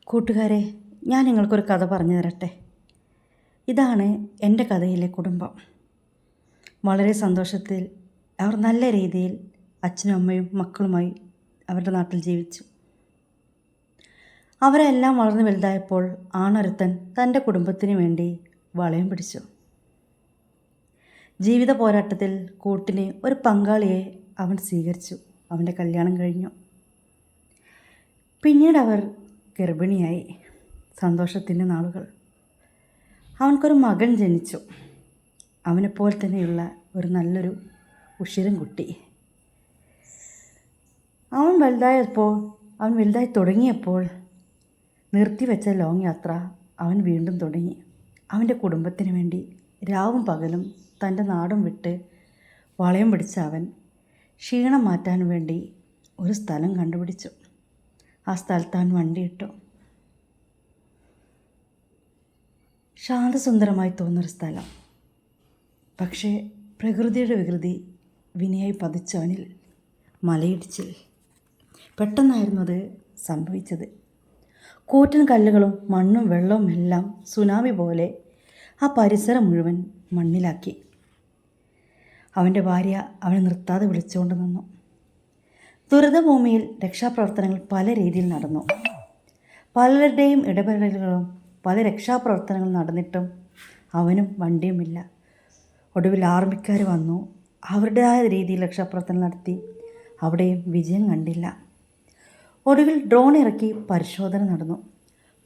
കൂട്ടുകാരെ, ഞാൻ നിങ്ങൾക്കൊരു കഥ പറഞ്ഞു തരട്ടെ. ഇതാണ് എൻ്റെ കഥയിലെ കുടുംബം. വളരെ സന്തോഷത്തിൽ അവർ നല്ല രീതിയിൽ അച്ഛനും അമ്മയും മക്കളുമായി അവരുടെ നാട്ടിൽ ജീവിച്ചു. അവരെല്ലാം വളർന്നു വലുതായപ്പോൾ ആണൊരുത്തൻ തൻ്റെ കുടുംബത്തിന് വേണ്ടി വളയം പിടിച്ചു. ജീവിത പോരാട്ടത്തിൽ കൂട്ടിന് ഒരു പങ്കാളിയെ അവൻ സ്വീകരിച്ചു. അവൻ്റെ കല്യാണം കഴിഞ്ഞു. പിന്നീട് അവർ ഗർഭിണിയായി. സന്തോഷത്തിൻ്റെ നാളുകൾ. അവൻക്കൊരു മകൻ ജനിച്ചു. അവനെപ്പോലെ തന്നെയുള്ള ഒരു നല്ലൊരു ഉഷിരൻ കുട്ടി. അവൻ വലുതായി തുടങ്ങിയപ്പോൾ നിർത്തിവെച്ച ലോങ് യാത്ര അവൻ വീണ്ടും തുടങ്ങി. അവൻ്റെ കുടുംബത്തിന് വേണ്ടി രാവും പകലും തൻ്റെ നാടും വിട്ട് വളയം പിടിച്ച അവൻ ക്ഷീണം മാറ്റാൻ വേണ്ടി ഒരു സ്ഥലം കണ്ടുപിടിച്ചു. ആ സ്ഥലത്ത് അവൻ വണ്ടിയിട്ടു. ശാന്തസുന്ദരമായി തോന്നുന്നൊരു സ്ഥലം. പക്ഷേ പ്രകൃതിയുടെ വികൃതി വിനയായി പതിച്ചവനിൽ മലയിടിച്ചിൽ. പെട്ടെന്നായിരുന്നു അത് സംഭവിച്ചത്. കൂറ്റൻ കല്ലുകളും മണ്ണും വെള്ളവും എല്ലാം സുനാമി പോലെ ആ പരിസരം മുഴുവൻ മണ്ണിലാക്കി. അവൻ്റെ ഭാര്യ അവനെ നിർത്താതെ വിളിച്ചുകൊണ്ട് നിന്നു. ദുരിതഭൂമിയിൽ രക്ഷാപ്രവർത്തനങ്ങൾ പല രീതിയിൽ നടന്നു. പലരുടെയും ഇടപെടലുകളും പല രക്ഷാപ്രവർത്തനങ്ങൾ നടന്നിട്ടും അവനും വണ്ടിയുമില്ല. ഒടുവിൽ ആർമിക്കാർ വന്നു. അവരുടേതായ രീതിയിൽ രക്ഷാപ്രവർത്തനം നടത്തി. അവിടെയും വിജയം കണ്ടില്ല. ഒടുവിൽ ഡ്രോൺ ഇറക്കി പരിശോധന നടന്നു.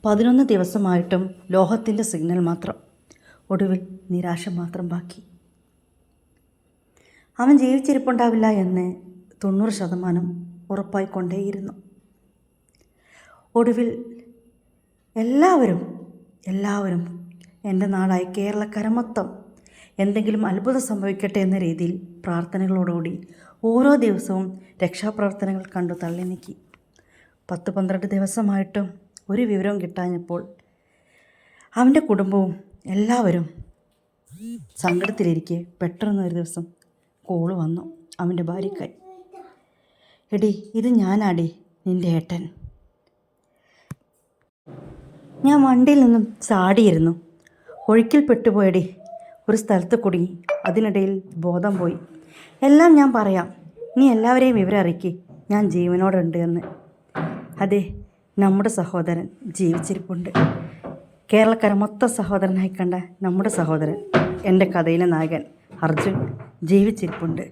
11 ദിവസമായിട്ടും ലോഹത്തിൻ്റെ സിഗ്നൽ മാത്രം. ഒടുവിൽ നിരാശ മാത്രം ബാക്കി. അവൻ ജീവിച്ചിരിപ്പുണ്ടാവില്ല എന്ന് 90% ഉറപ്പായിക്കൊണ്ടേയിരുന്നു. ഒടുവിൽ എല്ലാവരും എൻ്റെ നാടായ കേരളക്കര മൊത്തം എന്തെങ്കിലും അത്ഭുതം സംഭവിക്കട്ടെ എന്ന രീതിയിൽ പ്രാർത്ഥനകളോടുകൂടി ഓരോ ദിവസവും രക്ഷാപ്രവർത്തനങ്ങൾ കണ്ടു തള്ളി നീക്കി. 10-12 ദിവസമായിട്ടും ഒരു വിവരവും കിട്ടാഞ്ഞപ്പോൾ അവൻ്റെ കുടുംബവും എല്ലാവരും സങ്കടത്തിലിരിക്കെ പെട്ടെന്നൊരു ദിവസം കോള് വന്നു അവൻ്റെ ഭാര്യയ്ക്കായി. എടി, ഇത് ഞാനാടി, നിൻ്റെ ഏട്ടൻ. ഞാൻ വണ്ടിയിൽ നിന്നും ചാടിയിരുന്നു. ഒഴുക്കിൽ പെട്ടുപോയടി. ഒരു സ്ഥലത്ത് കുടുങ്ങി. അതിനിടയിൽ ബോധം പോയി. എല്ലാം ഞാൻ പറയാം. നീ എല്ലാവരെയും വിവരം അറിയിക്ക്. ഞാൻ ജീവനോടുണ്ട് എന്ന്. അതെ, നമ്മുടെ സഹോദരൻ ജീവിച്ചിരിപ്പുണ്ട്. കേരളക്കര മൊത്തം സഹോദരനായി കണ്ട നമ്മുടെ സഹോദരൻ, എൻ്റെ കഥയിലെ നായകൻ അർജുൻ ജീവിച്ചിരിപ്പുണ്ട്.